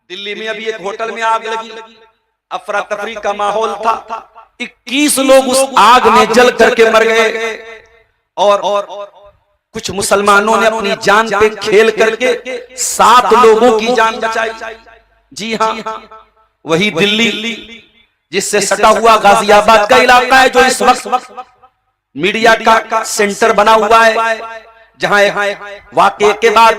दिल्ली में अभी एक होटल में आग लगी, अफरा तफरी का माहौल था, 21 लोग उस आग में जल करके मर गए और कुछ मुसलमानों ने अपनी जान पे खेल करके 7 लोगों की जान बचाई। जी हाँ, वही दिल्ली जिससे सटा हुआ गाजियाबाद का इलाका है, जो इस वक्त मीडिया का सेंटर बना हुआ है, जहां वाकये के बाद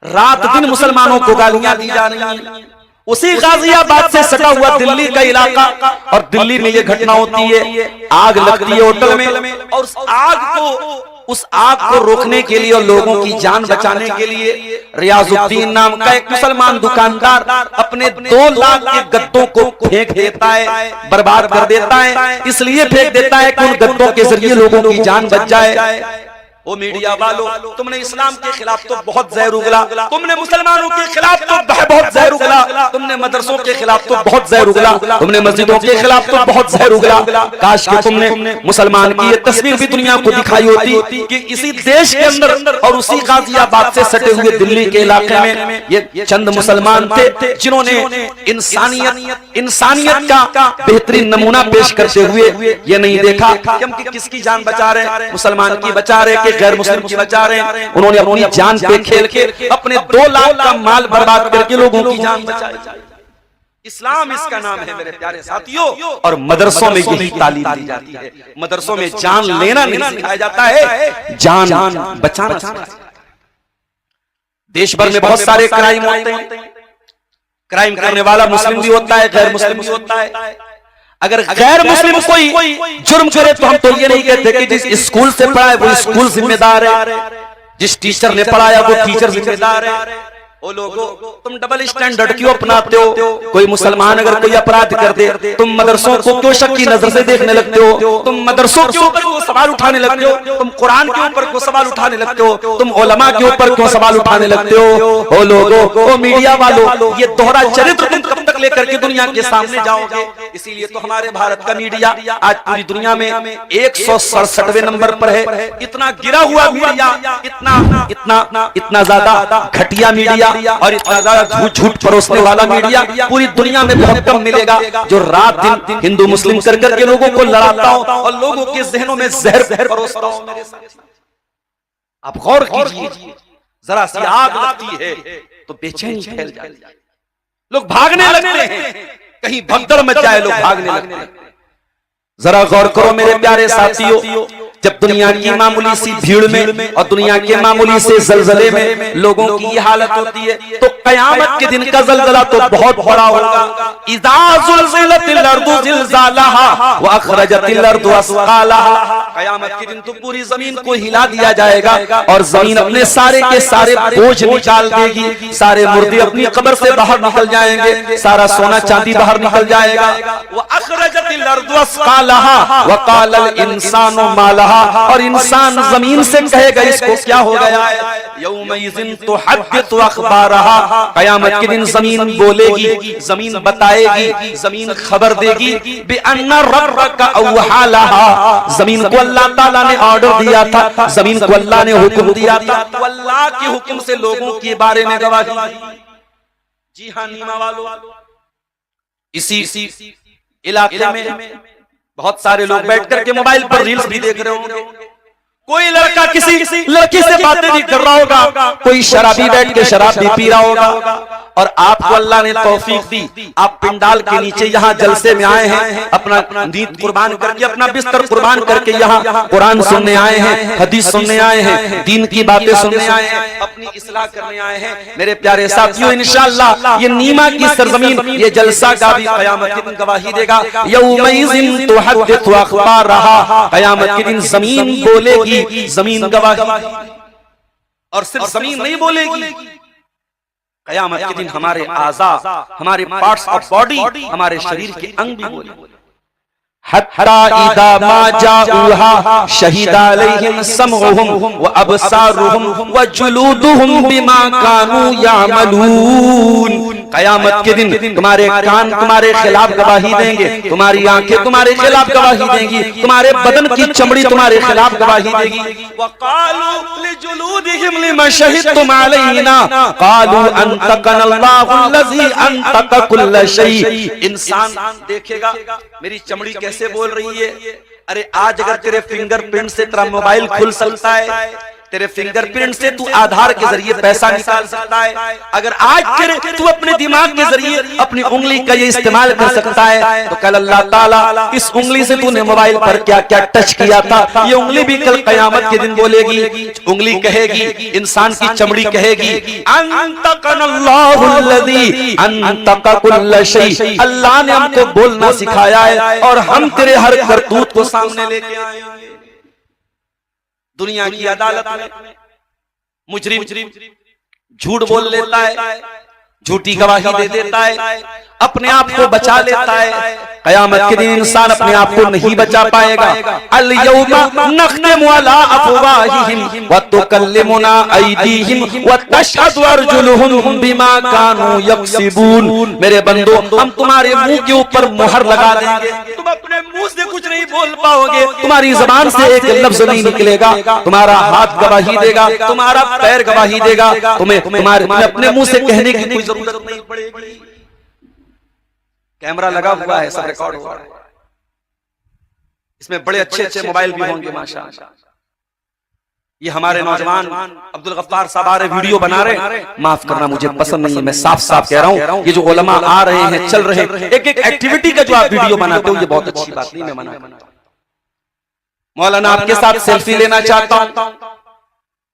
रात दिन मुसलमानों को गालियां दी जा रही हैं। उसी गाजियाबाद से सटा हुआ दिल्ली का इलाका, और दिल्ली में ये घटना होती है, आग लगती है होटल में, और उस आग को रोकने के लिए और लोगों की जान बचाने के लिए रियाजुद्दीन नाम का एक मुसलमान दुकानदार अपने 2 लाख के गद्दों को फेंक देता है, बर्बाद कर देता है। इसलिए फेंक देता है कि उन गद्दों के जरिए लोगों की जान बच जाए। ओ मीडिया वालों, तुमने इस्लाम के खिलाफ तो बहुत जहर उगला, तुमने मुसलमानों के खिलाफ तो बहुत जहर उगला, तुमने मदरसों के खिलाफ तो बहुत जहर उगला, तुमने मस्जिदों के खिलाफ तो बहुत जहर उगला। काश कि तुमने मुसलमान की ये तस्वीर भी दुनिया को दिखाई होती कि इसी देश के अंदर और उसी गाजियाबाद से सटे हुए दिल्ली के इलाके में ये चंद मुसलमान थे जिन्होंने इंसानियत का बेहतरीन नमूना पेश करते हुए ये नहीं देखा कि हम किसकी जान बचा रहे, मुसलमान की बचा रहे, गैर मुस्लिम की बचा रहे हैं। उन्होंने अपनी जान पे खेल के अपने 2 लाख का माल बर्बाद करके लोगों की जान बचाई। इस्लाम इसका नाम है मेरे प्यारे साथियों, और मदरसों में यही तालीम दी जाती है। मदरसों में जान लेना नहीं सिखाया जाता है, जान बचाना। देश भर में बहुत सारे क्राइम होते हैं, क्राइम करने वाला मुस्लिम भी होता है, गैर मुस्लिम भी होता है। अगर गैर मुस्लिम कोई जुर्म करे तो हम तो ये नहीं कहते कि जिस स्कूल से पढ़ा है वो स्कूल जिम्मेदार है, जिस टीचर ने पढ़ाया वो टीचर जिम्मेदार है। ओ लोगों, तुम डबल स्टैंडर्ड क्यों अपनाते हो? कोई मुसलमान अगर कोई अपराध कर दे, तुम मदरसों को क्यों शक की नजर से देखने लगते हो? तुम मदरसों के ऊपर को सवाल उठाने लगते हो, तुम कुरान के ऊपर को सवाल उठाने लगते हो, तुम उलमा के ऊपर क्यों सवाल उठाने लगते हो? ओ लोगों, ओ मीडिया वालों, ये दोहरा चरित्र तुम कब तक लेकर के दुनिया के सामने जाओगे? इसीलिए तो हमारे भारत का मीडिया आज पूरी दुनिया में 167वें नंबर पर है। इतना गिरा हुआ मीडिया, इतना ज्यादा घटिया मीडिया और इतना ज्यादा झूठ परोसने वाला मीडिया पूरी दुनिया में बहुत कम मिलेगा, जो रात दिन हिंदू मुस्लिम कर करके लोगों को लड़ाता हो और लोगों के जहनों में जहर परोसता हो। मेरे साथ आप गौर कीजिए, जरा सी आग लगती है तो बेचैनी फैल जाती है, लोग भागने लगते हैं, कहीं भगदड़ मच जाए लोग भागने लगते हैं। जरा गौर करो मेरे प्यारे साथियों, जब दुनिया की मामूली सी भीड़ में और दुनिया के मामूली से जलजले में लोगों की ये हालत होती है, तो कयामत के दिन का जलजला तो बहुत बड़ा होगा। इज़ा ज़ुलज़िलतिल अर्दु ज़िलज़ालहा व अख़रजतिल अर्दु अस्क़ालहा। कयामत के दिन तो पूरी जमीन को हिला दिया जाएगा और जमीन अपने सारे के सारे बोझ निकाल देगी, सारे मुर्दे अपनी कब्र से बाहर निकल जाएंगे, सारा सोना चांदी बाहर निकल जाएगा। व अख़रजतिल अर्दु अस्क़ालहा व क़ालल इंसानु मा लहा। और इंसान जमीन से कहेगा इसको क्या हो गया है। यौमइज़िन तुहद्दिसु अख़बारहा। कयामत के दिन जमीन बोलेगी, जमीन बताएगी, जमीन खबर देगी बिअन्ना रब्बका औहा लहा। जमीन को अल्लाह ताला ने ऑर्डर दिया था, जमीन को अल्लाह ने हुक्म दिया था, अल्लाह के हुक्म से लोगों के बारे में गवाही दी। जी हाँ नीमा वालों, इसी इलाके में बहुत सारे लोग बैठ करके मोबाइल पर रील्स भी देख रहे होंगे। कोई लड़का किसी लड़की से बातें भी कर रहा होगा, कोई शराबी बैठ के शराब भी पी रहा होगा, और आपको अल्लाह ने तौफीक दी, आप पिंडाल के नीचे यहाँ जलसे में आए हैं, अपना नींद कुर्बान करके, अपना बिस्तर कुर्बान करके यहाँ कुरान सुनने आए हैं, हदीस सुनने आए हैं, दीन की बातें सुनने आए हैं, अपनी इस्लाह करने आए हैं। मेरे प्यारे साथियों, इंशाअल्लाह ये नीमा की सरजमीन, ये जलसा का भी कयामत के दिन गवाही देगा। यौमइज़िन तुहद्दिसु अख़बारहा। कयामत के दिन जमीन बोलेगी, जमीन गवाही, और सिर्फ जमीन नहीं बोलेगी, कयामत के दिन हमारे आज़ा, हमारे पार्ट्स ऑफ बॉडी, हमारे शरीर के अंग भी बोलेंगे। हत्ता इज़ा मा जाऊहा शहीदा अलैहिम समउहुम व अबसारुहुम व जुलूदुहुम बिमा कानू यामलून। कयामत के दिन तुम्हारे कान तुम्हारे खिलाफ गवाही देंगे, तुम्हारी आंखें तुम्हारे खिलाफ गवाही देंगी, तुम्हारे बदन की चमड़ी तुम्हारे खिलाफ गवाही देगी। वक़ालू लिजुलूदिहिम लिमा शहिदतुम अलैना क़ालू अंतक़नल्लाहुल्लज़ी अंतक़ कुल्ल शै। इंसान देखेगा मेरी चमड़ी कैसे बोल रही है। अरे आज अगर तेरे फिंगरप्रिंट से तेरा मोबाइल खुल सकता है, तेरे फिंगरप्रिंट से तू आधार के जरिए पैसा निकाल सकता है, अगर आज तू अपने दिमाग के जरिए अपनी उंगली का ये इस्तेमाल कर सकता है, तो कल अल्लाह ताला इस उंगली से तूने मोबाइल पर क्या क्या टच किया था, ये उंगली भी कल कयामत के दिन बोलेगी। उंगली कहेगी, इंसान की चमड़ी कहेगी अंतक़नल्लाहुल्लज़ी अंतक़ कुल्ल शै। अल्लाह ने हमको बोलना सिखाया है और हम तेरे हर करतूत को सामने लेके आए हैं। दुनिया की अदालत में मुजरिम झूठ बोल लेता है, झूठी गवाही दे देता है, अपने आप को बचा लेता है। कयामत के दिन इंसान अपने आप को नहीं बचा पाएगा। अल यौमा नख्तिमु अला अफ़वाहिहिम व तुकल्लिमुना अयदीहिम व तशहदु अर्जुलुहुम बिमा कानू यक्सिबून। मेरे बंदो, हम तुम्हारे मुंह के ऊपर मुहर लगा देंगे, तुम अपने मुंह से कुछ नहीं बोल पाओगे, तुम्हारी जबान से एक लफ्ज नहीं निकलेगा, तुम्हारा हाथ गवाही देगा, तुम्हारा पैर गवाही देगा, तुम्हें तुम्हारे अपने मुंह से कहने की कोई जरूरत नहीं पड़ेगी। कैमरा लगा हुआ है, सब रिकॉर्ड हो रहा है, इसमें बड़े अच्छे अच्छे मोबाइल भी होंगे माशाअल्लाह। ये हमारे नौजवान अब्दुल गफ्फार साहब आ रहे वीडियो बना रहे, माफ करना मुझे पसंद नहीं है, मैं साफ साफ कह रहा हूँ, ये जो उलमा आ रहे हैं चल रहे हैं, एक एक एक्टिविटी का जो आप वीडियो बनाते हो ये बहुत अच्छी बात नहीं, मैं मना करता हूं। मौलाना आपके साथ सेल्फी लेना चाहता हूं,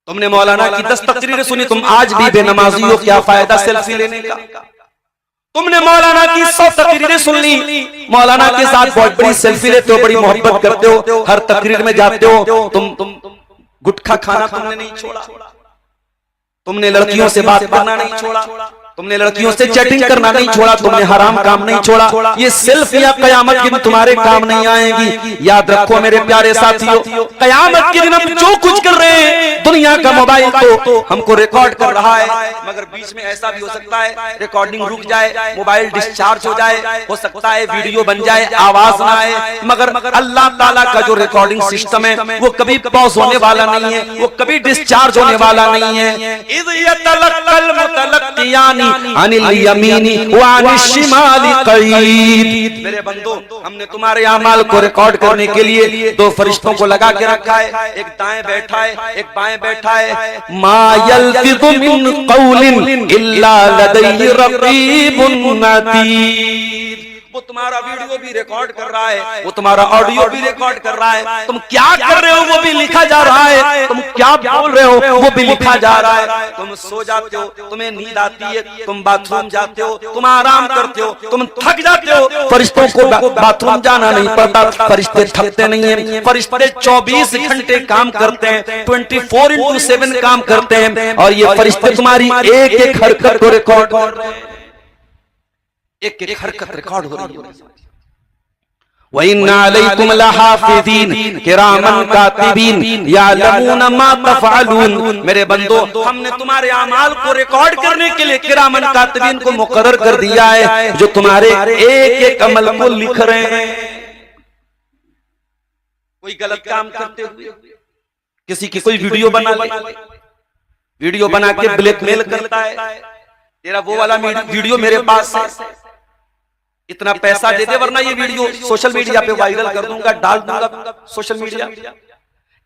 तुमने मौलाना की 10 तकरीरें सुनी, तुम आज भी बेनमाजी हो, क्या फायदा सेल्फी लेने का। तुमने मौलाना की 100 तकरीरें सुन ली, मौलाना के साथ बहुत बड़ी सेल्फी लेते हो, बड़ी मोहब्बत करते हो, हर तकरीर में जाते हो, तुम गुटखा खाना तुमने नहीं छोड़ा, तुमने लड़कियों से बात करना नहीं छोड़ा, तुमने लड़कियों से चैटिंग करना नहीं छोड़ा, तुमने हराम काम नहीं छोड़ा। ये सेल्फियां कयामत के दिन तुम्हारे काम नहीं आएंगी। याद रखो मेरे प्यारे साथियों, कयामत के दिन हम जो कुछ कर रहे हैं, दुनिया का मोबाइल तो हमको रिकॉर्ड कर रहा है, मगर बीच में ऐसा भी हो सकता है रिकॉर्डिंग रुक जाए, मोबाइल डिस्चार्ज हो जाए, हो सकता है वीडियो बन जाए, आवाज ना आए, मगर अल्लाह ताला का जो रिकॉर्डिंग सिस्टम है वो कभी पॉज होने वाला नहीं है, वो कभी डिस्चार्ज होने वाला नहीं है। इज़ यतलक्कल मुतलक्कियानी अनिल यमीनी व अनिल शिमाली क़ईद। मेरे बंदो, हमने तुम्हारे अमाल को रिकॉर्ड करने के लिए 2 फरिश्तों को लगा के रखा है, एक दाएं बैठा है, एक बाएं बैठा है। मा यल्फिज़ु मिन क़ौलिन इल्ला लदैहि रक़ीबुन अतीद। वो तुम्हारा वीडियो भी रिकॉर्ड कर रहा है, वो तुम्हारा ऑडियो भी रिकॉर्ड कर रहा है, तुम क्या कर रहे हो वो भी लिखा जा रहा है, तुम क्या बोल रहे हो वो भी लिखा जा रहा है। तुम सो जाते हो, तुम्हें नींद आती है, तुम बाथरूम जाते हो, तुम आराम करते हो, तुम थक जाते हो, फरिश्तों को बाथरूम जाना नहीं पड़ता, फरिश्ते थकते नहीं है, फरिश्ते 24 घंटे काम करते हैं, 24/7 काम करते हैं, और ये फरिश्ते तुम्हारी एक एक हरकत को रिकॉर्ड कर रहे हैं, एक एक हरकत रिकॉर्ड हो रही है। व इन्ना अलैकुम लहाफिज़ीन किरामन कातिबीन यअलमून मा तफ़अलून। मेरे बंदो, हमने तुम्हारे अमाल को रिकॉर्ड करने के लिए किरामन कातिबीन को मुकर्रर कर दिया है, जो तुम्हारे एक एक अमल को लिख रहे हैं। कोई गलत काम करते हुए किसी की कोई वीडियो बना ले, वीडियो बना के ब्लैकमेल करता है, तेरा वो वाला वीडियो मेरे पास है, इतना पैसा दे दे वरना ये वीडियो सोशल मीडिया पे वायरल कर दूंगा, डाल दूंगा सोशल मीडिया।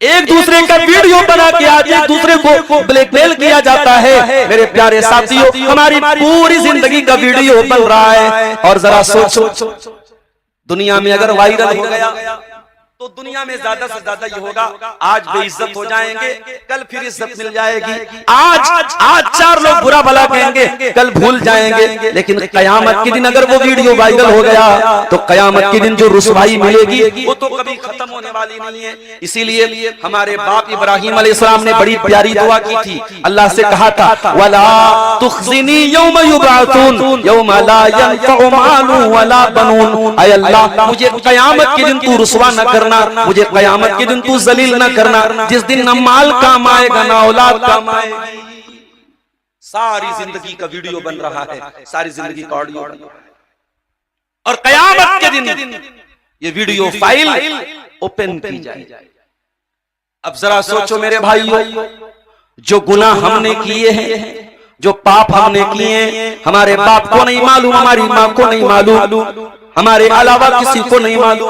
एक दूसरे का वीडियो बना के आज एक दूसरे को ब्लैकमेल किया जाता है। मेरे प्यारे साथियों, हमारी पूरी जिंदगी का वीडियो बन रहा है, और जरा सोचो दुनिया में अगर वायरल हो गया तो दुनिया में ज्यादा से ज्यादा ये होगा, आज बेइज्जत हो जाएंगे, कल फिर इज्जत मिल जाएगी, आज 4 लोग बुरा भला कहेंगे, कल भूल जाएंगे, लेकिन कयामत के दिन अगर वो वीडियो वायरल हो गया तो कयामत के दिन जो रुसवाई मिलेगी वो तो कभी खत्म होने वाली नहीं है। इसीलिए हमारे बाप इब्राहिम अलैहिस्सलाम ने बड़ी प्यारी दुआ की थी, अल्लाह से कहा था, वला तुखज़िनी यौम युबअसून यौम ला यनफ़उ मालुन वला बनून। ऐ अल्लाह, मुझे कयामत के दिन तू रुसवा न करना, मुझे कयामत के दिन तू जलील न करना, जिस दिन न माल काम आएगा न औलाद काम आएगी। सारी जिंदगी का वीडियो बन रहा है, सारी जिंदगी का ऑडियो बन रहा है, और कयामत के दिन ये वीडियो फाइल ओपन की जाए। अब जरा सोचो मेरे भाइयों, जो गुनाह हमने किए हैं, जो पाप हमने किए हैं, हमारे बाप को नहीं मालूम, हमारी माँ को नहीं मालूम, हमारे अलावा किसी को नहीं मालूम,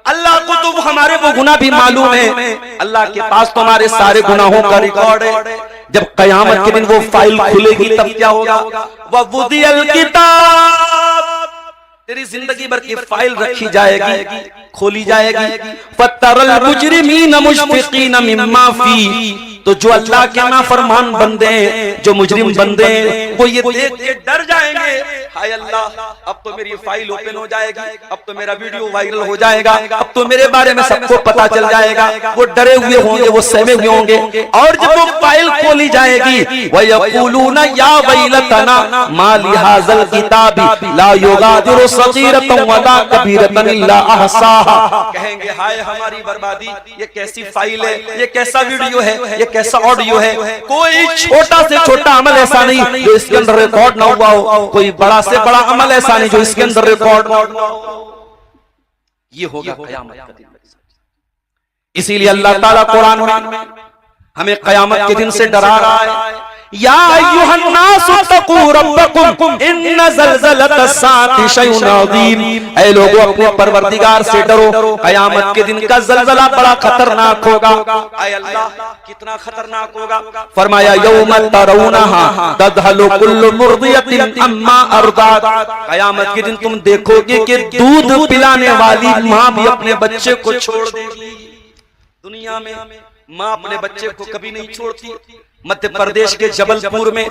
अल्लाह को तो हमारे वो गुनाह भी मालूम है। अल्लाह के पास तो हमारे सारे गुनाहों का रिकॉर्ड है। जब कयामत के दिन वो फाइल खुलेगी तब क्या होगा? ववुदियल किताब, तेरी जिंदगी भर की फाइल रखी जाएगी, खोली जाएगी। फतरल मुजरिमीन मुशफिकीन मिम्मा फी, तो जो अल्लाह के नाफरमान बंदे हैं, जो मुजरिम बंदे हैं, वो ये देख के डर जाएंगे, हाय अल्लाह, अब तो मेरी फाइल ओपन हो जाएगी, अब तो मेरा वीडियो वायरल हो जाएगा, अब तो मेरे बारे में सबको पता चल जाएगा। वो डरे हुए होंगे, वो सहमे हुए होंगे। और जब वो फाइल खोली जाएगी, वयक़ूलूना या वैलतना मा लिहाज़ल किताबी ला युगादिरु सगीरतन वला कबीरतन इल्ला अहसाहा, कहेंगे हाय हमारी बर्बादी, ये कैसी फाइल है, ये कैसा वीडियो है, ये कैसा ऑडियो है। कोई छोटा से छोटा अमल ऐसा नहीं जो इसके अंदर रिकॉर्ड ना हुआ हो, कोई बड़ा से बड़ा अमल ऐसा नहीं जो इसके अंदर रिकॉर्ड ना हो। ये होगा कयामत का दिन। इसीलिए अल्लाह ताला कुरान में हमें कयामत के दिन से डरा रहा है। या अय्युहन नासु तक़ू रब्बकुम इन्न ज़लज़लतस्साअति शैउन अज़ीम, ऐ लोगों अपने परवरदिगार से डरो, कयामत के दिन का ज़लज़ला बड़ा खतरनाक होगा। ऐ अल्लाह, कितना खतरनाक होगा? फरमाया यौम तरौनहा तज़हलु कुल्लु मुर्दियतिन अम्मा अर्दात, कयामत के दिन तुम देखोगे कि दूध पिलाने वाली माँ भी अपने बच्चे को छोड़ देगी। दुनिया में माँ अपने बच्चे को कभी नहीं छोड़ती। मध्य प्रदेश के जबलपुर में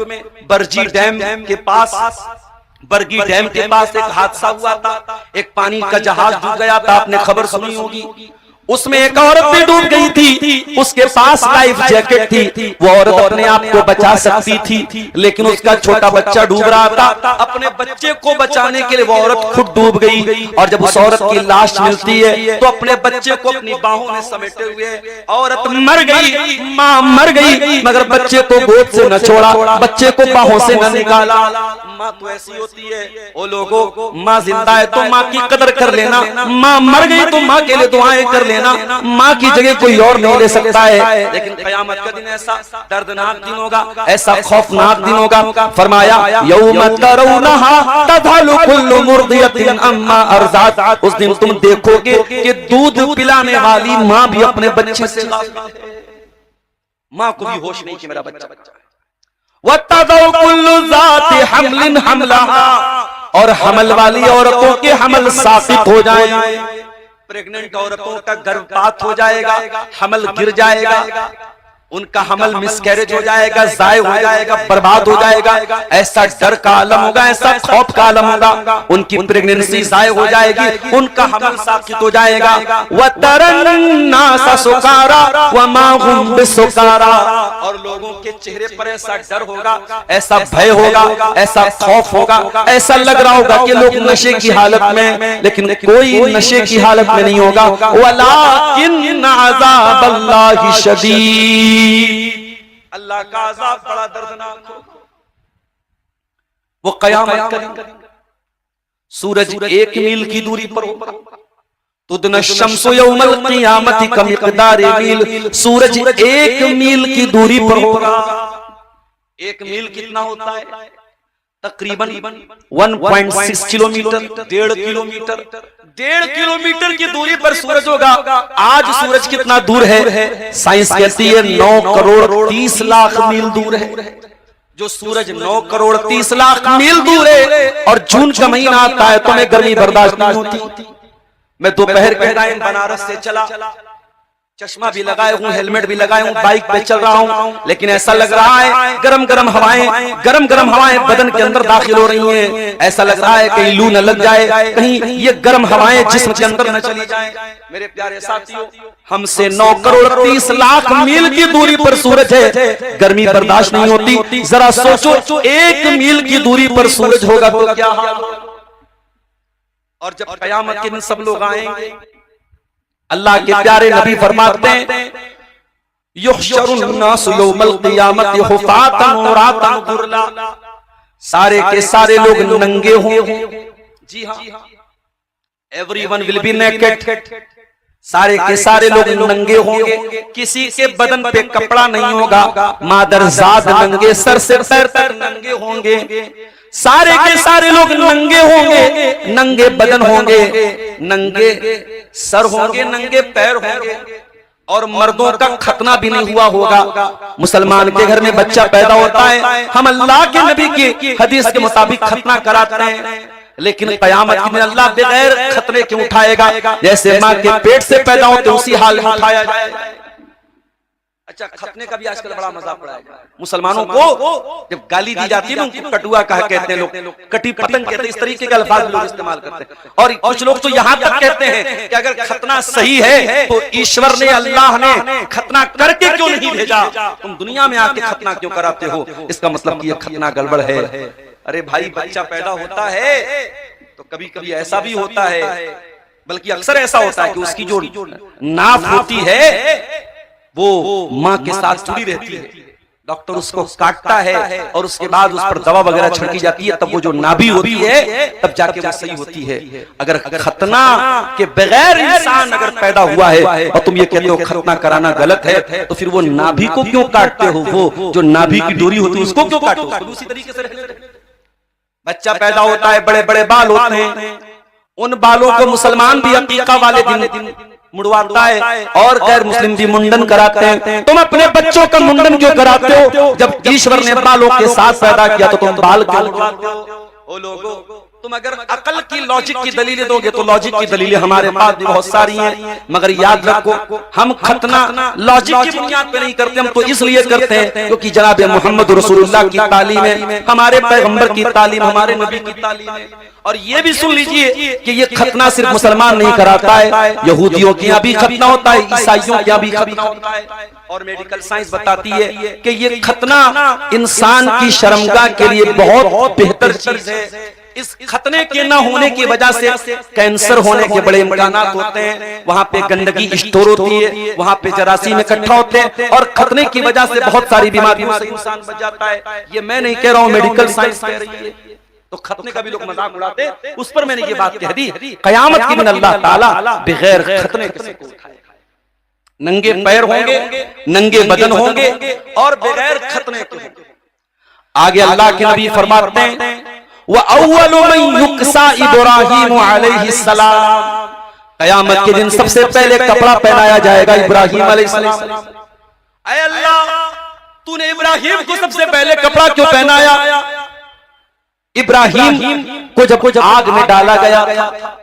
बरगी डैम के पास एक हादसा हुआ था। एक पानी का जहाज डूब गया था, आपने खबर सुनी होगी। उसमें एक औरत भी डूब गई थी, उसके पास लाइफ जैकेट थी, वो औरत अपने आप को बचा सकती थी, लेकिन उसका छोटा बच्चा डूब रहा था। अपने बच्चे को बचाने के लिए वो औरत खुद डूब गई, और जब उस औरत की लाश मिलती है तो अपने बच्चे को अपनी बाहों में समेटे हुए औरत मर गई, माँ मर गई, मगर बच्चे को गोद से न छोड़ा, बच्चे को बाहों से न निकाला। माँ तो ऐसी होती है, ओ लोगों, माँ जिंदा है तो माँ की कदर कर लेना, माँ मर गई तो माँ के लिए दुआएं कर लेना, माँ की जगह कोई और नहीं ले सकता है। लेकिन कयामत का दिन ऐसा दर्दनाक दिन होगा, ऐसा खौफनाक दिन होगा। फरमाया यौम तरौनहा तज़हलु कुल्लु मुर्दियतिन अम्मा अर्ज़ात, उस दिन तुम देखोगे कि दूध पिलाने वाली माँ भी अपने बच्चे से, माँ को भी होश नहीं कि मेरा बच्चा है। वतज़उ कुल्लु ज़ाति हम्लिन हमलहा, और हमल वाली औरतों के हमल साबित हो जाएं। प्रेग्नेंट औरतों का गर्भपात हो जाएगा, हमल गिर जाएगा, उनका हमल मिसकैरेज हो जाएगा, जाय हो जाएगा, बर्बाद हो जाएगा। ऐसा डर का आलम होगा, ऐसा खौफ का आलम होगा। उनकी प्रेगनेंसी जाय हो जाएगी, उनका हमल साबित हो जाएगा। वतरन्नास सुकारा वमा हुम बिसुकारा, और लोगों के चेहरे पर ऐसा डर होगा, ऐसा भय होगा, ऐसा खौफ होगा, ऐसा लग रहा होगा कि लोग नशे की हालत में, लेकिन कोई नशे की हालत में नहीं होगा। वलाकिन अज़ाबल्लाहि शदीद, अल्लाह का अज़ाब बड़ा दर्दनाक होगा। वो कयामत का दिन सूरज 1 मील की दूरी पर होगा। तुदन शम्सु यौमल क़ियामति कमिक़दारि मील, सूरज 1 मील की दूरी पर होगा। 1 मील कितना होता है? तकरीबन 1.6 किलोमीटर, 1.5 किलोमीटर। 1.5 किलोमीटर की दूरी पर सूरज होगा। आज सूरज कितना दूर है? साइंस कहती है 9 करोड़ 30 लाख मील दूर है। जो सूरज 9 करोड़ 30 लाख मील दूर है, और जून का महीना आता है तो हमें गर्मी बर्दाश्त नहीं होती। मैं दोपहर के टाइम बनारस से चला, चश्मा भी लगाए हूँ, हेलमेट भी लगाए हूँ, बाइक पे चल रहा हूँ, लेकिन ऐसा लग रहा है गरम गरम हवाएं बदन के अंदर दाखिल हो रही हैं। ऐसा लग रहा है कहीं लू न लग जाए, कहीं ये गर्म हवाएं जिस्म के अंदर न चली जाएं। मेरे प्यारे साथियों, हमसे 9 करोड़ 30 लाख मील की दूरी पर सूरज है, गर्मी बर्दाश्त नहीं होती। जरा सोचो 1 मील की दूरी पर सूरज होगा तो क्या हाल। और जब कयामत के दिन सब लोग आएंगे, अल्लाह के प्यारे नबी फरमाते हैं युहशरुन्नासु यौमल क़ियामति हुफ़ातन उरातन गुरला, सारे के सारे लोग नंगे होंगे। जी हाँ, एवरीवन विल बी नेकेड, सारे के सारे लोग नंगे होंगे, किसी के बदन पे कपड़ा नहीं होगा। मादरजाद नंगे, सर से पैर तक नंगे होंगे, सारे के सारे लोग नंगे होंगे, नंगे बदन होंगे, नंगे सर होंगे, नंगे पैर होंगे, और मर्दों का खतना भी नहीं हुआ होगा। मुसलमान के घर में बच्चा पैदा होता है, हम अल्लाह के नबी की हदीस के मुताबिक खतना कराते हैं, लेकिन क़यामत के दिन अल्लाह बगैर खतरे क्यों उठाएगा? जैसे माँ के पेट से पैदा होते उसी हाल में उठाया जाएगा। अच्छा, खतने का भी आजकल बड़ा मजाक उड़ाएगा। मुसलमानों को जब गाली दी जाती है ना, उनको कटुआ कहा कहते हैं लोग, कटी पतंग कहते हैं, इस तरीके के अल्फाज लोग इस्तेमाल करते हैं। और कुछ लोग तो यहाँ तक कहते हैं कि अगर खतना सही है तो ईश्वर ने, अल्लाह ने खतना करके क्यों नहीं भेजा? तुम दुनिया में आके खतना क्यों कराते हो? इसका मतलब कि ये खतना गड़बड़ है। अरे भाई, बच्चा पैदा होता है तो कभी कभी ऐसा भी होता है, बल्कि अक्सर ऐसा होता है कि उसकी जो नाफ होती है वो माँ के साथ जुड़ी रहती है, डॉक्टर उसको काटता है और उसके बाद उस पर दवा वगैरह छिड़की जाती है, तब वो जो नाभि होती है तब जाके वो सही होती है। अगर खतना के बगैर इंसान अगर पैदा हुआ है और तुम ये कहते हो खतना कराना गलत है, तो फिर वो नाभि को क्यों काटते हो? वो जो नाभि की डोरी होती है उसको क्यों काटो? उसी तरीके से बच्चा पैदा होता है, बड़े बड़े बाल होते हैं, उन बालों को मुसलमान भी अकीका वाले दिन मुड़वाता है और गैर मुस्लिम भी मुंडन कराते हैं। तुम अपने बच्चों का मुंडन क्यों कराते हो? जब ईश्वर ने बालों के साथ पैदा किया तो तुम बाल क्यों उड़वाते हो? ओ लोगों, तुम अगर अकल की, लॉजिक की दलीलें दोगे तो लॉजिक की दलीलें हमारे पास भी बहुत सारी हैं, मगर याद रखो हम खतना लॉजिक की बुनियाद पे नहीं करते, हम तो इसलिए करते हैं क्योंकि जनाब मोहम्मद रसूलुल्लाह की तालीम है, हमारे पैगंबर की तालीम, हमारे नबी की तालीम है। और ये भी सुन लीजिए कि ये खतना सिर्फ मुसलमान नहीं कराता है, यहूदियों के यहाँ भी खतना होता है, ईसाइयों के यहाँ भी खतना होता है। और मेडिकल साइंस बताती है कि ये खतना इंसान की शर्मगाह के लिए बहुत बेहतर चीज है। इस खतने के न होने की वजह से कैंसर होने के बड़े इम्कानात होते हैं, वहां पे गंदगी स्टोर होती है, वहां पे जरासीम इकट्ठा होते हैं, और खतने की वजह से बहुत सारी बीमारियों से इंसान बच जाता है। ये मैं नहीं कह रहा हूँ, मेडिकल साइंस कह रही है। तो खतने का भी लोग मजाक उड़ाते, उस पर मैंने ये बात कह दी, क़यामत के दिन अल्लाह ताला बगैर खतने के उठाएगा। नंगे पैर होंगे, नंगे बदन होंगे और बगैर खतने के होंगे। आगे अल्लाह के नबी फरमाते हैं, व अव्वलु मन युक्सा इब्राहीम अलैहिस्सलाम, क़यामत के दिन सबसे पहले कपड़ा पहनाया जाएगा इब्राहीम अलैहिस्सलाम। ऐ अल्लाह, तूने इब्राहीम को सबसे पहले कपड़ा क्यों पहनाया? इब्राहीम को जब आग में डाला गया था,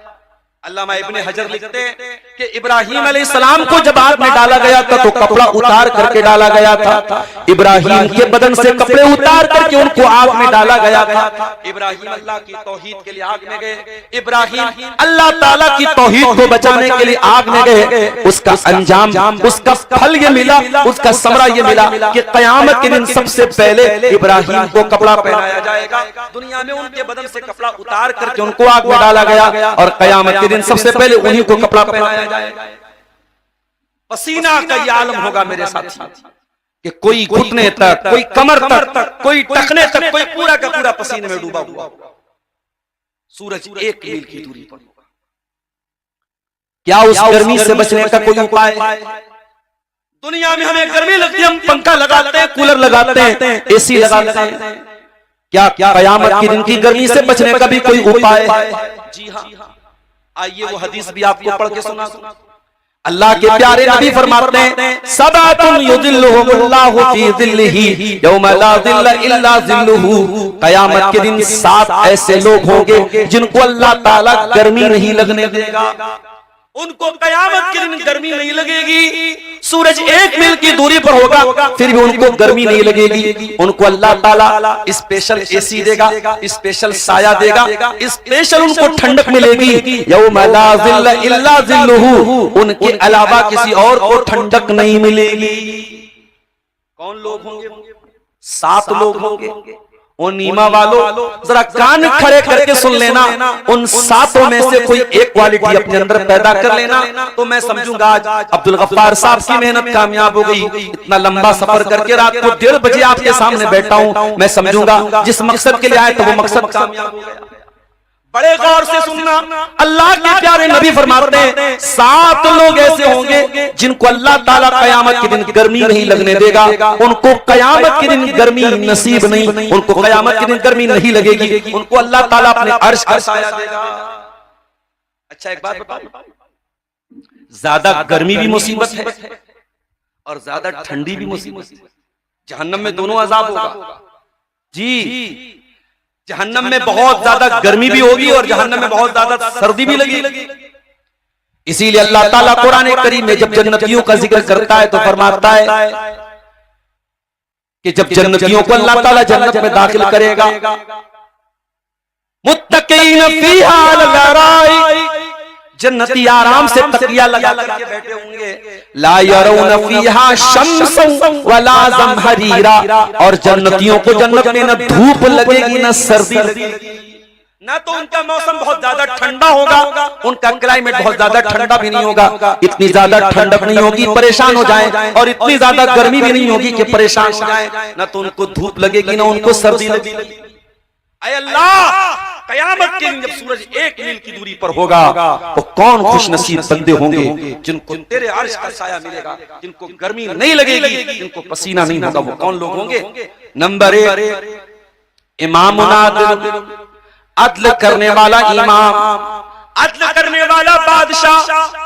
अल्लामा इब्ने हजर लिखते हैं कि इब्राहीम अलैहिस्सलाम को जब आग में डाला गया था तो कपड़ा उतार करके डाला गया था। इब्राहीम के बदन से कपड़े उतार करके उनको आग में डाला गया था। इब्राहीम अल्लाह की तौहीद के लिए आग में गए, इब्राहीम अल्लाह ताला की तौहीद को बचाने के लिए आग में गए। उसका अंजाम, उसका फल ये मिला, उसका समरा ये मिला कि क़यामत के दिन सबसे पहले इब्राहीम को कपड़ा पहनाया जाएगा। दुनिया में उनके बदन से कपड़ा उतार करके उनको आग में डाला गया और क़यामत के दिन सबसे पहले उन्हीं को कपड़ा पहनाया जाएगा। पसीना का ये आलम होगा मेरे साथी कि कोई घुटने तक, कोई कमर तक, कोई टखने तक, कोई पूरा का पूरा पसीने में डूबा हुआ होगा। सूरज 1 मील की दूरी पर होगा। क्या उस गर्मी से बचने का कोई उपाय है? दुनिया में हमें गर्मी लगती है, हम पंखा लगाते हैं, कूलर लगाते हैं, एसी लगाते हैं। क्या क़यामत के दिन की गर्मी से बचने का भी कोई उपाय है? जी हाँ, आइए वो हदीस भी आपको पढ़ के सुना। अल्लाह के प्यारे नबी फरमाते हैं, सबातुन युदिल्लुहुमुल्लाहु फी ज़िल्लिही यौमा ला ज़िल्ला इल्ला ज़िल्लुहु, क़यामत के दिन 7 ऐसे लोग होंगे जिनको अल्लाह ताला गर्मी नहीं लगने देगा। उनको क़यामत के दिन गर्मी नहीं लगेगी। सूरज 1 मील की दूरी पर होगा, फिर भी उनको गर्मी नहीं लगेगी। उनको अल्लाह ताला स्पेशल एसी देगा, स्पेशल साया देगा, स्पेशल उनको ठंडक मिलेगी। यौमा ला ज़िल्ला इल्ला ज़िल्लुहु, उनके अलावा किसी और को ठंडक नहीं मिलेगी। कौन लोग होंगे? 7 लोग होंगे। उन ईमा वालों जरा कान खड़े करके सुन लेना, उन सातों में से कोई एक क्वालिटी अपने अंदर पैदा कर लेना तो मैं समझूंगा आज अब्दुल गफ्फार साहब की मेहनत कामयाब हो गई। इतना लंबा सफर करके रात को 1:30 बजे आपके सामने बैठा हूं, मैं समझूंगा जिस मकसद के लिए आए तो वो मकसद कामयाब हो गया। बड़े गौर से सुनना, अल्लाह के प्यारे नबी फरमाते हैं 7 लोग ऐसे होंगे जिनको अल्लाह ताला कयामत के दिन गर्मी नहीं लगने देगा। उनको कयामत के दिन गर्मी नसीब नहीं, उनको कयामत के दिन गर्मी नहीं लगेगी, उनको अल्लाह ताला अपने अर्श का साया देगा। अच्छा एक बात बताओ, ज्यादा गर्मी भी मुसीबत है और ज्यादा ठंडी भी मुसीबत है। जहन्नम में दोनों अजाब होगा जी। जहन्नम में बहुत ज्यादा गर्मी भी होगी और जहन्नम में बहुत ज्यादा सर्दी भी लगेगी। इसीलिए अल्लाह ताला कुरान करीम में जब जन्नतियों का जिक्र करता है तो फरमाता है कि जब जन्नतियों को अल्लाह ताला जन्नत में दाखिल करेगा, मुत्तकीन फीहा अलल अराइक, जन्नती आराम से तकिया लगा करके बैठे होंगे। ला यरौना फीहा शम्सन वला ज़महरीरा, और जन्नतियों को जन्नत में न धूप लगेगी न सर्दी लगेगी, ना तो उनका मौसम बहुत ज्यादा ठंडा होगा, उनका क्लाइमेट बहुत ज्यादा ठंडा भी नहीं होगा, इतनी ज्यादा ठंडक नहीं होगी परेशान हो जाए, और इतनी ज्यादा गर्मी भी नहीं होगी कि परेशान हो जाए, ना तो उनको धूप लगेगी ना उनको सर्दी लगेगी। ऐ अल्लाह, कयामत के दिन जब सूरज 1 मील की दूरी पर होगा तो कौन खुशनसीब बंदे होंगे जिनको तेरे अर्श का साया मिलेगा, जिनको गर्मी नहीं लगेगी, जिनको पसीना नहीं होगा, वो कौन लोग होंगे? नंबर 1 इमामुन आदिल, अदल करने वाला इमाम, अदल करने वाला बादशाह,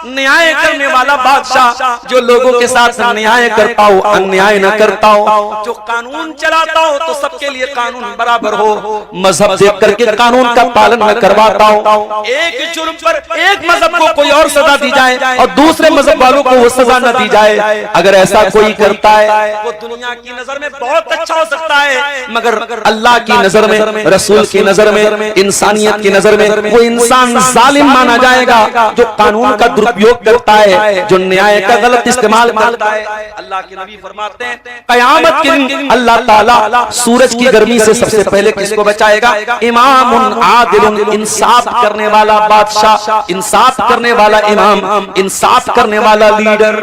न्याय करने वाला बादशाह, जो लोगों के साथ न्याय करता हो, अन्याय न करता हो, जो कानून चलाता हो तो सबके लिए कानून बराबर हो, मजहब देख करके कानून का पालन न करवाता हो, एक जुर्म पर एक मजहब को कोई और सजा दी जाए और दूसरे मजहब वालों को वो सजा न दी जाए। अगर ऐसा कोई करता है वो दुनिया की नजर में बहुत अच्छा हो सकता है, मगर अल्लाह की नजर में, रसूल की नजर में, इंसानियत की नजर में वो इंसान जालिम माना जाएगा जो कानून का दुरुपयोग करता है, जो न्याय का गलत इस्तेमाल करता है। अल्लाह के नबी फरमाते हैं कयामत के दिन अल्लाह ताला सूरज की गर्मी से सबसे पहले किसको बचाएगा? इमामुन आदिल, इंसाफ करने वाला बादशाह, इंसाफ करने वाला इमाम, इंसाफ करने वाला लीडर।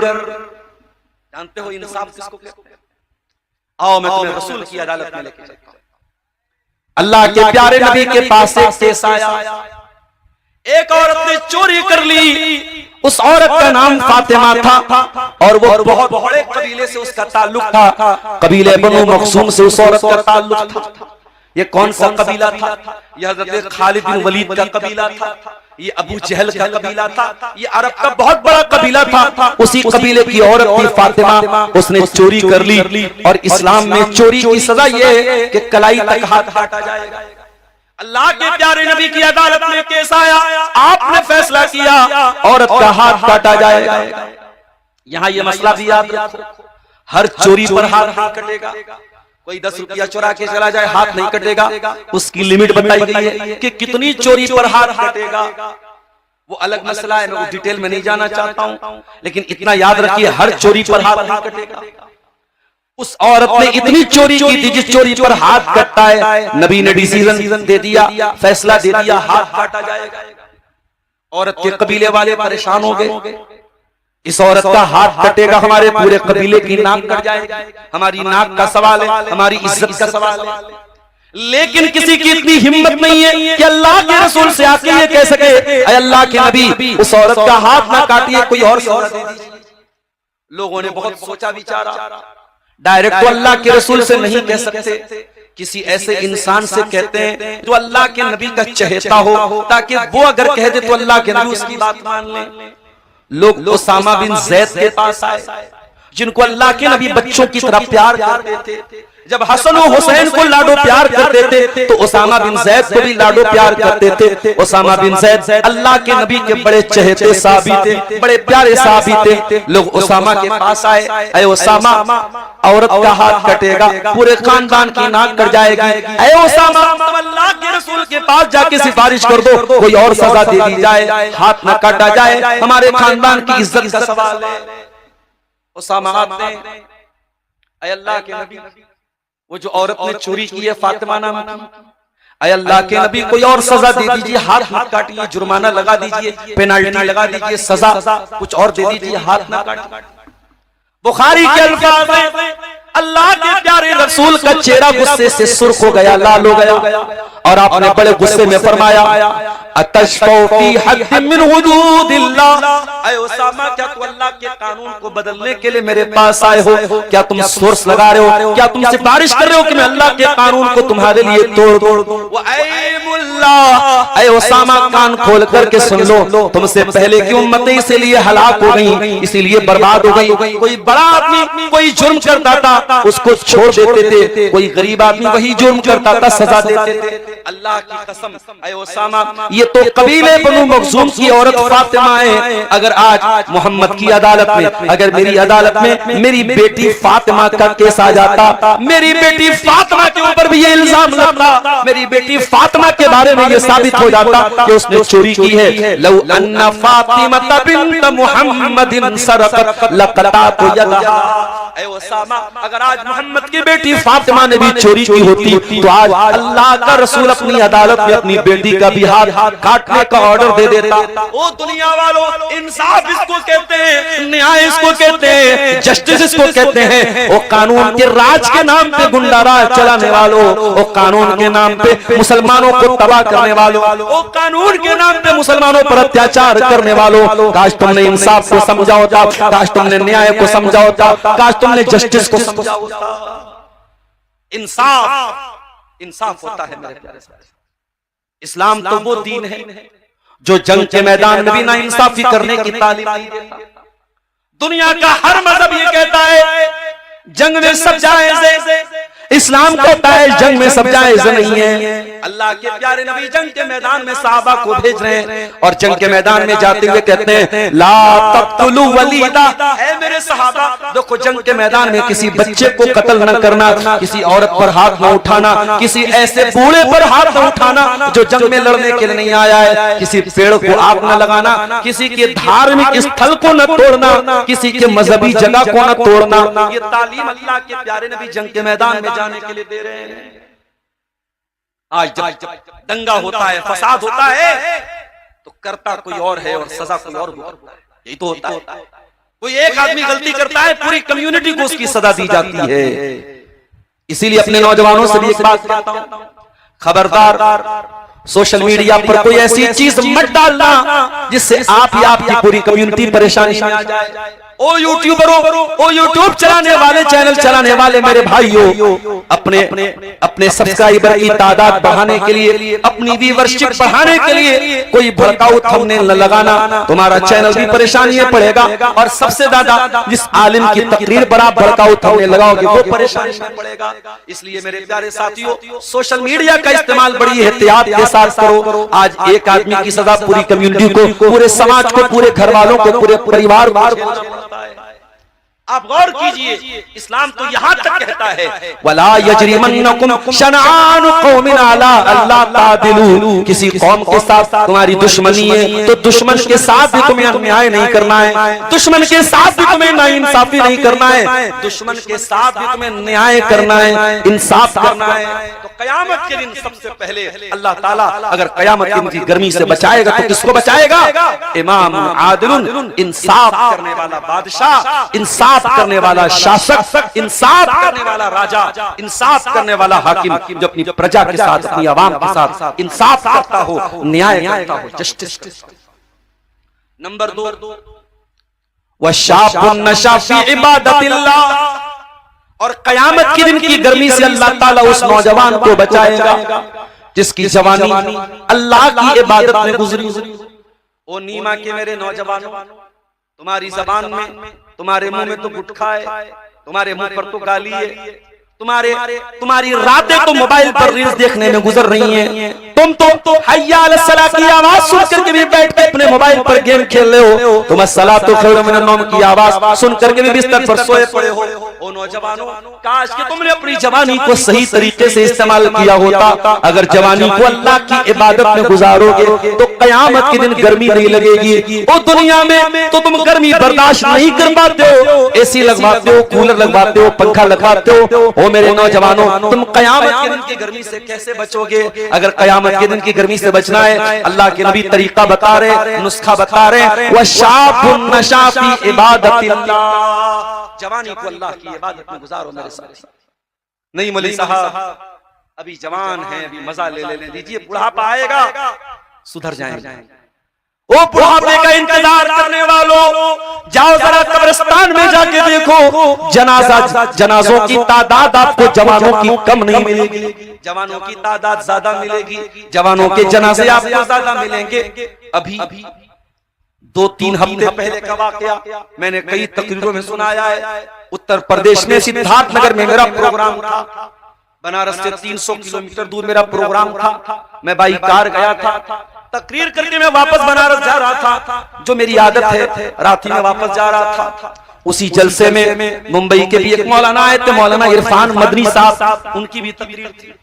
जानते हो इंसाफ किसको कहते हैं? आओ मैं तुम्हें रसूल की अदालत में लेके चलता हूं। अल्लाह के प्यारे नबी के पास एक केस आया, एक औरत ने चोरी कर ली, उस औरत का नाम फातिमा था और वो बहुत बड़े कबीले से उसका ताल्लुक था, कबीले बनु मखसूम से उस औरत का ताल्लुक था। ये कौन सा कबीला था? यह हज़रत खालिद बिन वलीद का कबीला था, ये अबू जहल का कबीला था, ये अरब का बहुत बड़ा कबीला था। उसी कबीले की औरत थी फातिमा, उसने चोरी कर ली और इस्लाम में चोरी की सजा ये है कि कलाई तक हाथ काटा जाएगा। अल्लाह के प्यारे नबी की अदालत में केस आया, आपने फैसला किया औरत का हाथ काटा जाएगा। यहाँ ये मसला भी याद रखो, हर चोरी पर हाथ नहीं कटेगा। कोई 10 रुपया चुरा के चला जाए हाथ नहीं कटेगा, उसकी लिमिट बताई गई है कि कितनी चोरी पर हाथ कटेगा। वो अलग मसला है, मैं वो डिटेल में नहीं जाना चाहता हूँ, लेकिन इतना याद रखिए हर चोरी पर हाथ नहीं कटेगा। उस औरत ने इतनी चोरी की थी जिस चोरी पर हाथ कटता है, नबी ने डिसीजन दे दिया, फैसला दे दिया, हाथ काटा जाएगा। औरत के कबीले वाले परेशान हो गए, इस औरत का हाथ कटेगा हमारे पूरे कबीले की नाक कट जाएगी, हमारी नाक का सवाल है, हमारी इज्जत का सवाल है। लेकिन किसी की इतनी हिम्मत नहीं है कि अल्लाह के रसूल से आके ये कह सके अल्लाह के नबी उस औरत का हाथ ना काटिए, कोई और सजा दे दीजिए। लोगों ने बहुत सोचा विचारा, डायरेक्ट तो अल्लाह के रसूल से नहीं कह सकते, किसी ऐसे इंसान से कहते हैं जो अल्लाह के नबी का चहेता हो, ताकि वो अगर कह दे तो अल्लाह के नबी उसकी बात मान ले। लोग उसामा बिन जैद के पास आए, जिनको अल्लाह के नबी बच्चों की तरह प्यार करते थे। जब हसन और हुसैन को लाडो प्यार करते थे तो उसामा बिन जैद को भी लाडो प्यार करते थे। उसामा बिन जैद अल्लाह के नबी के बड़े चहेते साहबी थे, बड़े प्यारे साहबी थे। लोग उसामा के पास आए, अरे उसामा औरत का हाथ कटेगा, पूरे खानदान की नाक कट जाएगी, अरे उसामा अल्लाह के रसूल के पास जाके सिफारिश कर दो, कोई और सजा दे दी जाए, हाथ न काटा जाए, हमारे खानदान की इज्जत का सवाल है। उसामा आते हैं, अल्लाह के नबी वो जो औरत ने चोरी की है फातिमा नाम की, अय अल्लाह के नबी कोई और सजा दे दीजिए, हाथ मत काटिए, जुर्माना लगा दीजिए, पेनाल्टी लगा दीजिए, सजा कुछ और दे दीजिए, हाथ ना काटिए। बुखारी के अल्फाज हैं, अल्लाह के प्यारे रसूल का चेहरा गुस्से से सुर्ख हो गया, लाल हो गया, और आपने बड़े गुस्से में फरमाया अतशफौ फी हद्द मिन हुदूदिल्लाह, ऐ उसामा क्या तुम अल्लाह के कानून को बदलने के लिए मेरे पास आए हो? क्या तुम सोर्स लगा रहे हो? क्या तुम सिफारिश कर रहे हो कि मैं अल्लाह के कानून को तुम्हारे लिए तोड़ दूं? वो ऐ मुल्ला, ऐ उसामा कान खोल करके सुन लो, तुमसे पहले की उम्मतें इसीलिए हलाक हो गई, इसीलिए बर्बाद हो गई। कोई बड़ा आदमी कोई जुर्म करता था उसको छोड़ देते थे, कोई गरीब आदमी वही जुर्म करता था सजा देते थे। अल्लाह की कसम ऐ उसामा, ये तो कबीले बनु मखजूम की औरत फातिमा है। अगर आज मोहम्मद की अदालत में, अगर मेरी अदालत में मेरी बेटी फातिमा का केस आ जाता, मेरी बेटी फातिमा के ऊपर भी ये इल्जाम लगता, मेरी बेटी फातिमा के बारे में ये साबित हो जाता कि उसने चोरी की है, लौ अन्ना फातिमा बिन्त मुहम्मदिन सरकत लक़तातु यदहा, ऐ उसामा अगर आज मोहम्मद की बेटी फातिमा ने भी चोरी की होती तो आज अल्लाह का रसूल अपनी अदालत में अपनी बेटी का भी हाथ काटने का ऑर्डर दे देता। ओ दुनिया वालों, इंसाफ इसको कहते हैं, न्याय इसको कहते हैं, जस्टिस इसको कहते हैं। वो कानून के राज के नाम पे गुंडा राज चलाने वालों, वो कानून के नाम पे मुसलमानों को तबाह करने वालों, वो कानून के नाम पे मुसलमानों पर अत्याचार करने वालों, काश तुमने इंसाफ को समझा होता, काश तुमने न्याय को समझा होता, काश तुमने जस्टिस को समझा होता। इंसाफ होता है मेरे प्यारे साथी। इस्लाम तो वो दीन है जो जंग के मैदान में भी ना इंसाफी करने की तालीम नहीं देता। दुनिया का हर मजहब ये कहता है जंग में सब जायज है, इस्लाम कहता है जंग में सब जायज नहीं है। अल्लाह के प्यारे नबी जंग के मैदान में सहाबा को भेज रहे हैं और जंग के मैदान में जाते हुए कहते हैं ला तक़तुलू वलीदा, ऐ मेरे सहाबा देखो जंग के मैदान में किसी बच्चे को कत्ल न करना, किसी औरत पर हाथ न उठाना, किसी ऐसे बूढ़े पर हाथ न उठाना जो जंग में लड़ने के लिए नहीं आया है, किसी पेड़ को आग न लगाना, किसी के धार्मिक स्थल को न तोड़ना, किसी के मजहबी जगह को न तोड़ना। ये तालीम अल्लाह के प्यारे नबी जंग के मैदान में जाने के लिए दे रहे हैं। आज जब दंगा होता है, फसाद होता है, तो करता कोई और है और सजा कोई और है। यही तो होता है। कोई एक आदमी गलती करता है, पूरी कम्युनिटी को उसकी सजा दी जाती है। इसीलिए अपने नौजवानों से भी एक बात कहता हूं, खबरदार सोशल मीडिया पर कोई ऐसी चीज मत डालना जिससे आप या आपकी पूरी कम्युनिटी परेशानी में आ जाए। ओ यूट्यूबरों, ओ यूट्यूब चलाने वाले, चैनल चलाने वाले मेरे भाइयों, अपने सब्सक्राइबर की तादाद बढ़ाने के लिए, अपनी व्यूअरशिप बढ़ाने के लिए कोई भड़काऊ थंबनेल न लगाना, तुम्हारा चैनल भी परेशानी में पड़ेगा। और सबसे ज्यादा जिस आलिम की तकरीर पर आप भड़काऊ थंबनेल लगाओगे वो परेशानी में पड़ेगा। इसलिए मेरे प्यारे साथियों, सोशल मीडिया का इस्तेमाल बड़ी एहतियात के साथ करो। आज एक आदमी की सजा पूरी कम्युनिटी को, पूरे समाज को, पूरे घर वालों को, पूरे परिवार को। आप गौर कीजिए, इस्लाम तो यहाँ तक कहता है वला यजरिमन्नकुम शनआन कौमिन अला अल्ला तादिलू, किसी कौम के साथ तुम्हारी दुश्मनी है तो दुश्मन के साथ भी तुम्हें अन्याय नहीं करना है, दुश्मन के साथ भी तुम्हें नाइंसाफी नहीं करना है, दुश्मन के साथ भी तुम्हें न्याय करना है, इंसाफ करना है। तो कयामत के दिन सबसे पहले अल्लाह ताला अगर कयामत के दिन की गर्मी से बचाएगा तो किसको बचाएगा? इमाम आदिलुन, इंसाफ करने वाला बादशाह, इंसाफ करने वाला शासक, इंसाफ करने वाला राजा, इंसाफ करने वाला हाकिम जो अपनी प्रजा के साथ, अपनी आवाम के साथ इंसाफ करता हो, न्याय करता हो, जस्टिस। नंबर 2 वशाबुन नशा फी इबादतिल्लाह, और कयामत के दिन की गर्मी से अल्लाह ताला उस नौजवान को बचाएगा जिसकी जवानी अल्लाह की इबादत में गुजरी। ओ नीमा के मेरे नौजवानों, तुम्हारी जबान में, तुम्हारे मुंह में तो गुटखा है, तुम्हारे मुंह पर तो गाली है, तुम्हारी रातें तो मोबाइल पर रील्स देखने में गुजर रही हैं। तुम तो हय्या अलस सलाह की आवाज सुन करके भी बैठ के अपने मोबाइल पर गेम खेल रहे हो। तुम अस्सलातु खैरुम मिनन नौम की आवाज सुन करके भी बिस्तर पर सोए पड़े हो। ओ नौजवानों, काश कि तुमने अपनी जवानी को सही तरीके से इस्तेमाल किया होता। अगर जवानी को अल्लाह की इबादत में गुजारोगे तो कयामत के दिन गर्मी नहीं लगेगी। और दुनिया में तो तुम गर्मी बर्दाश्त नहीं कर पाते हो, एसी लगवाते हो, कूलर लगवाते हो, पंखा लगवाते हो। ओ मेरे नौजवानों, तुम कयामत के दिन की गर्मी से कैसे बचोगे? अगर कयामत के दिन की गर्मी से बचना है, अल्लाह के नबी तरीका बता रहे, नुस्खा बता रहे, वशाबुन नशा फी इबादतिल्लाह, जवानी को अल्लाह की इबादत में गुजारो मेरे साथ। नहीं मौलवी साहब, अभी जवान हैं, अभी मजा ले लीजिए, बुढ़ापा आएगा सुधर जाएंगे। ओ बुढ़ापे का इंतजार करने वालों, जाओ जरा कब्रिस्तान में जाके देखो, जनाजों की तादाद आपको जवानों की कम नहीं मिलेगी, जवानों की तादाद ज्यादा मिलेगी, जवानों के जनाजे आपको ज्यादा मिलेंगे। अभी 2-3 हफ्ते पहले का वाकया मैंने कई तकरीरों में सुनाया है। उत्तर प्रदेश में सिद्धार्थनगर में मेरा प्रोग्राम था, बनारस से 300 किलोमीटर दूर मेरा प्रोग्राम था। मैं बाई कार गया था, तकरीर करके मैं वापस बनारस जा रहा था, जो मेरी आदत है, रात में वापस जा रहा था। उसी जलसे में मुंबई के भी एक मौलाना आए थे, मौलाना इरफान मदनी साहब, उनकी भी तकरीर थी।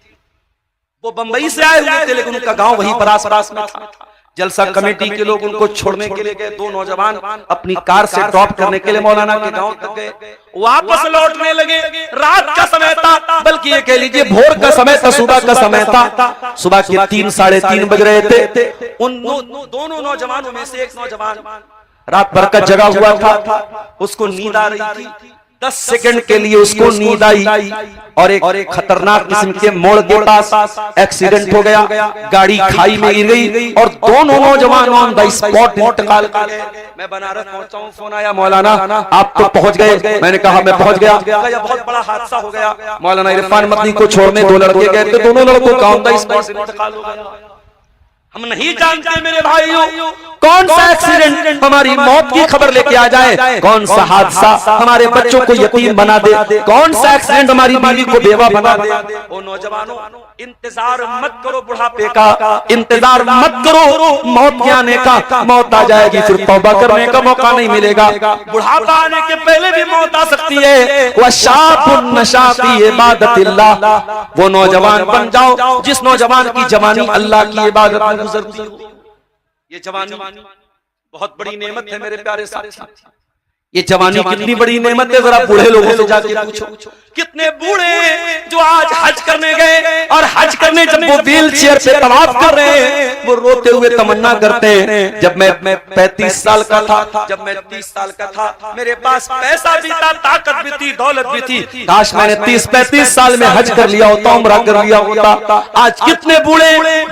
वो बंबई से आए हुए थे, लेकिन उनका गांव वहीं पर आसपास में था। जलसा कमेटी के लोग उनको छोड़ने के लिए गए, 2 नौजवान अपनी कार से ड्रॉप करने के लिए मौलाना के गांव तक गए, वापस लौटने लगे। रात का समय था, बल्कि ये कह लीजिए भोर का समय था, सुबह का समय था। सुबह के 3-3:30 बज रहे थे। उन दोनों नौजवानों में से एक नौजवान रात भर का जगा हुआ था, उसको नींद आ रही थी। 10 सेकंड के लिए उसको नींद आई और एक खतरनाक किस्म के मोड़ के पास एक्सीडेंट हो गया, गाड़ी खाई में गिर गई और दोनों नौजवान ऑन द स्पॉट इंतकाल कर गए। मैं बनारस पहुंचा हूं, फोन आया, मौलाना आप तो पहुंच गए? मैंने कहा मैं पहुंच गया। यह बहुत बड़ा हादसा हो गया। मौलाना इरफान मदनी को छोड़ने 2 लड़के गए थे, दोनों लड़कों का ऑन द स्पॉट इंतकाल हो गया। हम नहीं जानते मेरे भाइयों, कौन सा एक्सीडेंट हमारी मौत की खबर लेके आ जाए, कौन सा हादसा हमारे बच्चों को यतीम बना दे, कौन सा एक्सीडेंट हमारी बीवी को बेवा बना दे। ओ नौजवानों, इंतजार मत करो बुढ़ापे का, इंतजार मत करो मौत के आने का। मौत आ जाएगी फिर तौबा करने का मौका नहीं मिलेगा। बुढ़ापा आने के पहले भी मौत आ सकती है। वशाबुन नशा फी इबादतिल्लाह, वो नौजवान बन जाओ जिस नौजवान की जवानी अल्लाह की इबादत में गुजरती हो। ये जवानी बहुत बड़ी नेमत है मेरे प्यारे साथी। ये जवानी कितनी बड़ी नेमत है, जरा बूढ़े लोगों से जाके पूछो। कितने बूढ़े जो आज हज करने गए और हज करने जब वो व्हील चेयर पे तवाफ कर रहे हैं, वो रोते हुए तमन्ना करते हैं, जब मैं 35 साल का था, जब मैं 30 साल का था, मेरे पास पैसा भी था, ताकत भी थी, दौलत भी थी, काश मैंने 30-35 साल में हज कर लिया होता, उम्रा कर लिया होता। आज कितने बूढ़े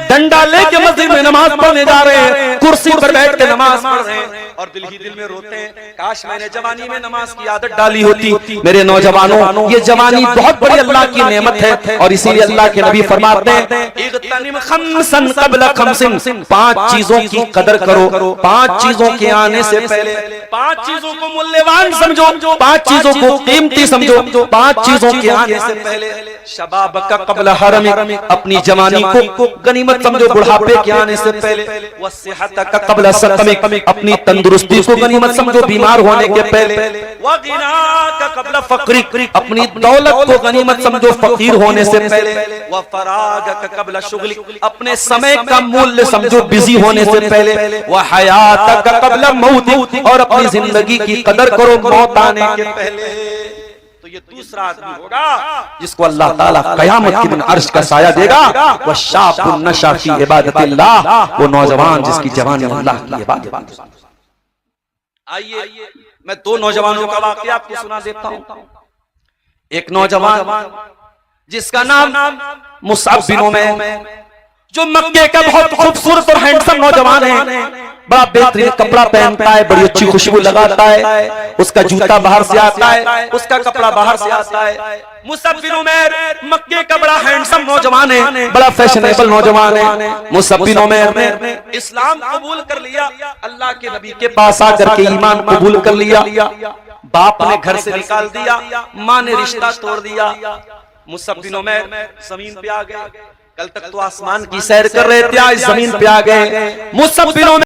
डंडा लेके मस्जिद में नमाज पढ़ने जा रहे हैं, कुर्सी पर बैठ के नमाज पढ़ रहे हैं और दिल ही दिल में रोते हैं, काश मैंने जवानी में नमाज की आदत डाली होती। मेरे नौजवानों, ये जवानी बहुत बड़ी अल्लाह की नेमत है और इसीलिए अल्लाह के नबी फरमाते हैं, इग़तनिम खम्सन क़ब्ल खम्सिन, 5 चीजों की कदर करो, 5 चीजों के आने से पहले। 5 चीजों को मूल्यवान समझो, 5 चीजों को कीमती समझो, 5 चीजों के आने से पहले। शबाबक क़ब्ल हरमिक, अपनी जवानी को गनीमत समझो बुढ़ापे के आने से पहले। वस्सिहतक क़ब्ल सक़मिक, अपनी तंदुरुस्ती को गनीमत समझो बीमार होने के पहले। वग़िनाक क़ब्ल फ़क़रिक, अपनी दौलत को गनीमत समझो फकीर होने से पहले। वफ़रागक क़ब्ल शुग़लिक, अपने समय का मूल्य समझो बिजी होने से पहले। वहयातक क़ब्ल मौतिक, और अपनी जिंदगी की कदर करो मौत आने के पहले। तो ये दूसरा आदमी होगा जिसको अल्लाह ताला क़यामत के दिन अर्श का साया देगा। वशाबुन नशा फी इबादतिल्लाह, वो नौजवान जिसकी जवानी अल्लाह की इबादत। आइए मैं 2 नौजवानों का वाकया आपको सुना देता हूँ। एक नौजवान जिसका नाम मुसअब बिन उमैर, जो मक्के का बहुत खूबसूरत और हैंडसम नौजवान है, बड़ा बेहतरीन कपड़ा पहनता है, बड़ी अच्छी खुशबू लगाता है, उसका जूता बाहर से आता है, उसका कपड़ा बाहर से आता है। मुसअब बिन उमैर मक्के का बड़ा हैंडसम नौजवान है, बड़ा फैशनेबल नौजवान है। मुसअब बिन उमैर ने इस्लाम कबूल कर लिया, अल्लाह के नबी के पास आकर के ईमान कबूल कर लिया। बाप ने घर से निकाल दिया, माँ ने रिश्ता तोड़ दिया। मुसअब बिन उमैर जमीन पे आ गए। कल तक तो आसमान की सैर कर रहे थे, आज जमीन पे आ गए। मुसअब बिन उमैर